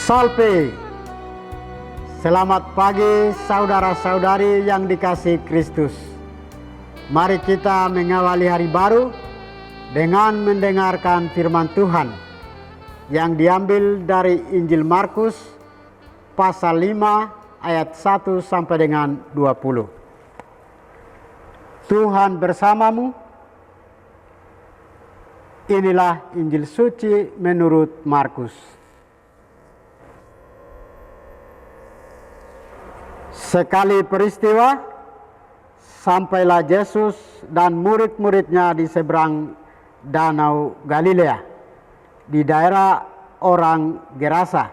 Salve. Selamat pagi saudara-saudari yang dikasihi Kristus. Mari kita mengawali hari baru dengan mendengarkan firman Tuhan yang diambil dari Injil Markus pasal 5 ayat 1 sampai dengan 20. Tuhan bersamamu. Inilah Injil suci menurut Markus. Sekali peristiwa, sampailah Yesus dan murid-muridnya di seberang Danau Galilea, di daerah orang Gerasa.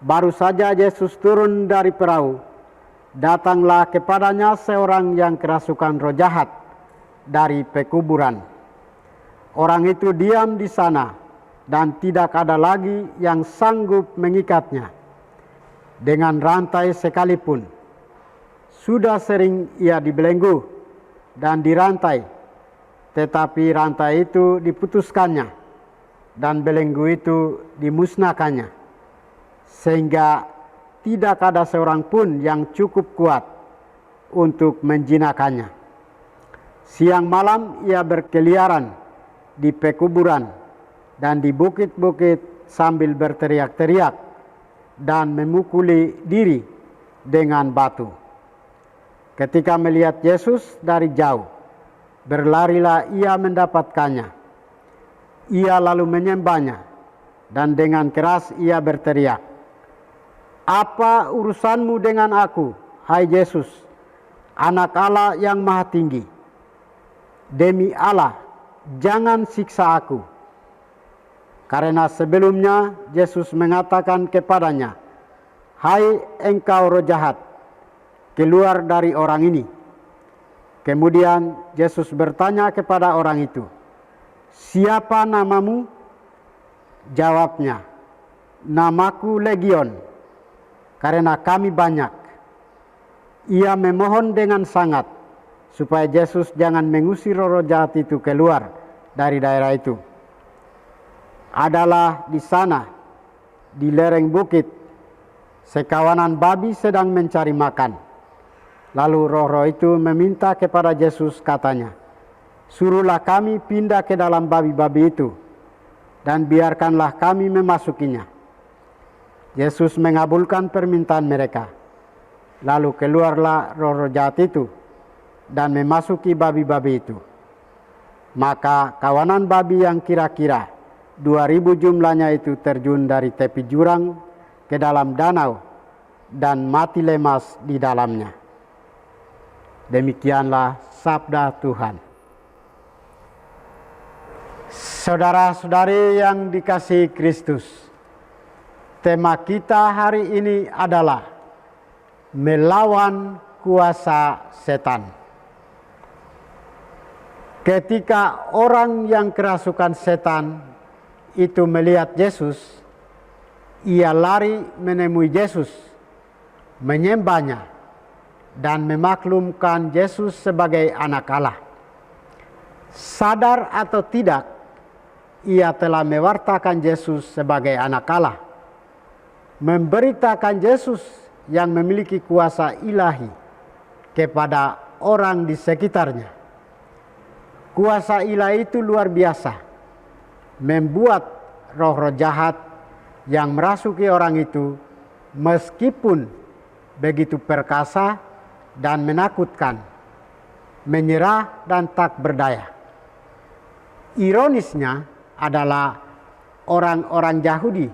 Baru saja Yesus turun dari perahu, datanglah kepadanya seorang yang kerasukan roh jahat dari pekuburan. Orang itu diam di sana dan tidak ada lagi yang sanggup mengikatnya dengan rantai sekalipun. Sudah sering ia dibelenggu dan dirantai, tetapi rantai itu diputuskannya dan belenggu itu dimusnahkannya, sehingga tidak ada seorang pun yang cukup kuat untuk menjinakkannya. Siang malam ia berkeliaran di pekuburan dan di bukit-bukit sambil berteriak-teriak dan memukuli diri dengan batu. Ketika melihat Yesus dari jauh, berlarilah ia mendapatkannya. Ia lalu menyembahnya dan dengan keras ia berteriak, "Apa urusanmu dengan aku, hai Yesus, Anak Allah yang Maha Tinggi? Demi Allah, jangan siksa aku." Karena sebelumnya Yesus mengatakan kepadanya, "Hai engkau roh jahat, keluar dari orang ini." Kemudian Yesus bertanya kepada orang itu, "Siapa namamu?" Jawabnya, "Namaku Legion, karena kami banyak." Ia memohon dengan sangat supaya Yesus jangan mengusir roh jahat itu keluar dari daerah itu. Adalah di sana, di lereng bukit, sekawanan babi sedang mencari makan. Lalu roh-roh itu meminta kepada Yesus, katanya, "Suruhlah kami pindah ke dalam babi-babi itu, dan biarkanlah kami memasukinya." Yesus mengabulkan permintaan mereka. Lalu keluarlah roh-roh jahat itu dan memasuki babi-babi itu. Maka kawanan babi yang kira-kira 2.000 jumlahnya itu terjun dari tepi jurang ke dalam danau dan mati lemas di dalamnya. Demikianlah sabda Tuhan. Saudara-saudari yang dikasihi Kristus, tema kita hari ini adalah melawan kuasa setan. Ketika orang yang kerasukan setan itu melihat Yesus, ia lari menemui Yesus, menyembahnya, dan memaklumkan Yesus sebagai anak Allah. Sadar atau tidak, ia telah mewartakan Yesus sebagai anak Allah, memberitakan Yesus yang memiliki kuasa ilahi kepada orang di sekitarnya. Kuasa ilahi itu luar biasa, membuat roh-roh jahat yang merasuki orang itu meskipun begitu perkasa dan menakutkan, menyerah dan tak berdaya. Ironisnya adalah orang-orang Yahudi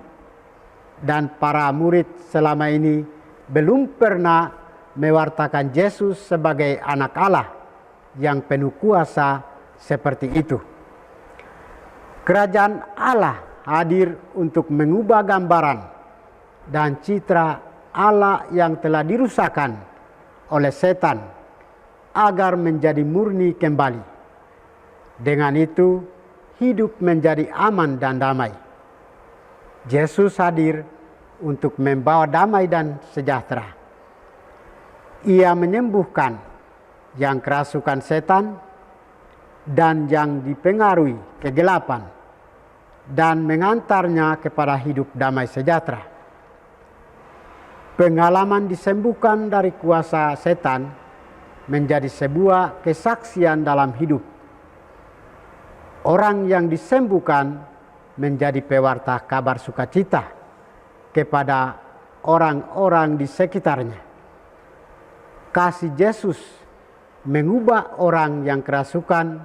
dan para murid selama ini belum pernah mewartakan Yesus sebagai anak Allah yang penuh kuasa seperti itu. Kerajaan Allah hadir untuk mengubah gambaran dan citra Allah yang telah dirusakkan oleh setan agar menjadi murni kembali. Dengan itu, hidup menjadi aman dan damai. Yesus hadir untuk membawa damai dan sejahtera. Ia menyembuhkan yang kerasukan setan dan yang dipengaruhi kegelapan, dan mengantarnya kepada hidup damai sejahtera. Pengalaman disembuhkan dari kuasa setan menjadi sebuah kesaksian dalam hidup. Orang yang disembuhkan menjadi pewarta kabar sukacita kepada orang-orang di sekitarnya. Kasih Yesus mengubah orang yang kerasukan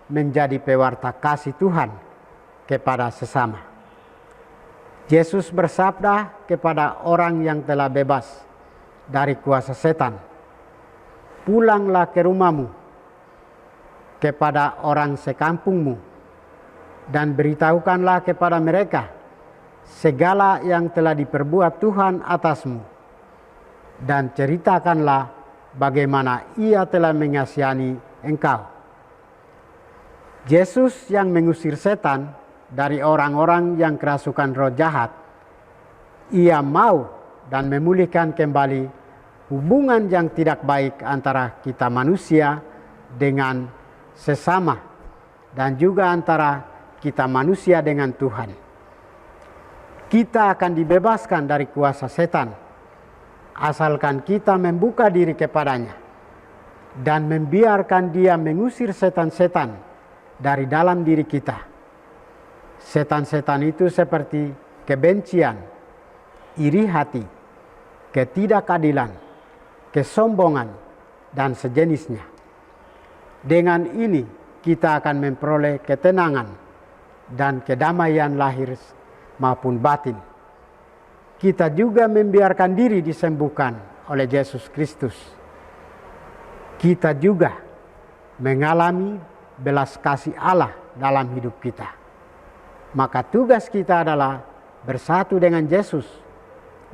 menjadi pewarta kasih Tuhan kepada sesama. Yesus bersabda kepada orang yang telah bebas dari kuasa setan, "Pulanglah ke rumahmu, kepada orang sekampungmu, dan beritahukanlah kepada mereka segala yang telah diperbuat Tuhan atasmu, dan ceritakanlah bagaimana Ia telah mengasihani engkau." Yesus yang mengusir setan dari orang-orang yang kerasukan roh jahat, Ia mau dan memulihkan kembali hubungan yang tidak baik antara kita manusia dengan sesama, dan juga antara kita manusia dengan Tuhan. Kita akan dibebaskan dari kuasa setan asalkan kita membuka diri kepadanya dan membiarkan Dia mengusir setan-setan dari dalam diri kita. Setan-setan itu seperti kebencian, iri hati, ketidakadilan, kesombongan, dan sejenisnya. Dengan ini kita akan memperoleh ketenangan dan kedamaian lahir maupun batin. Kita juga membiarkan diri disembuhkan oleh Yesus Kristus. Kita juga mengalami belas kasih Allah dalam hidup kita. Maka tugas kita adalah bersatu dengan Yesus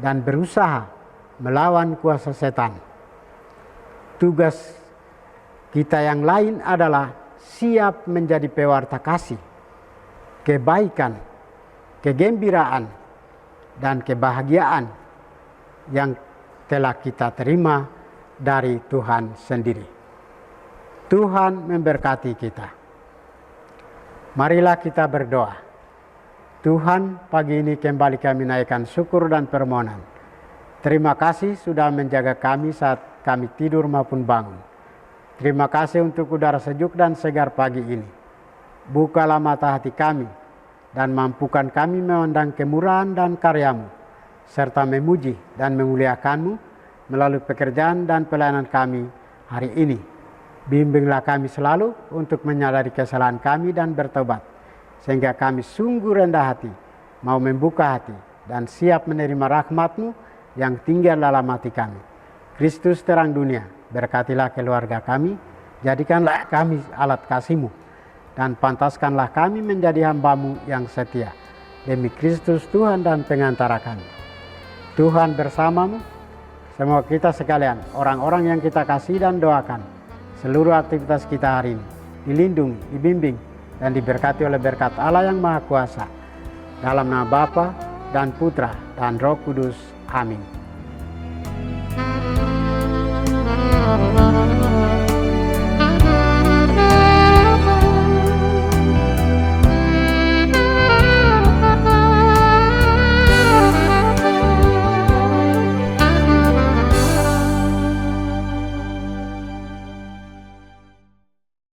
dan berusaha melawan kuasa setan. Tugas kita yang lain adalah siap menjadi pewarta kasih, kebaikan, kegembiraan, dan kebahagiaan yang telah kita terima dari Tuhan sendiri. Tuhan memberkati kita. Marilah kita berdoa. Tuhan, pagi ini kembali kami naikkan syukur dan permohonan. Terima kasih sudah menjaga kami saat kami tidur maupun bangun. Terima kasih untuk udara sejuk dan segar pagi ini. Bukalah mata hati kami dan mampukan kami memandang kemurahan dan karya-Mu, serta memuji dan memuliakan-Mu melalui pekerjaan dan pelayanan kami hari ini. Bimbinglah kami selalu untuk menyadari kesalahan kami dan bertobat, sehingga kami sungguh rendah hati, mau membuka hati dan siap menerima rahmat-Mu yang tinggal dalam hati kami. Kristus terang dunia, berkatilah keluarga kami, jadikanlah kami alat kasih-Mu, dan pantaskanlah kami menjadi hamba-Mu yang setia. Demi Kristus Tuhan dan pengantara kami. Tuhan bersama-Mu, semua kita sekalian, orang-orang yang kita kasih dan doakan, seluruh aktivitas kita hari ini, dilindungi, dibimbing, dan diberkati oleh berkat Allah yang Maha Kuasa. Dalam nama Bapa dan Putra dan Roh Kudus. Amin.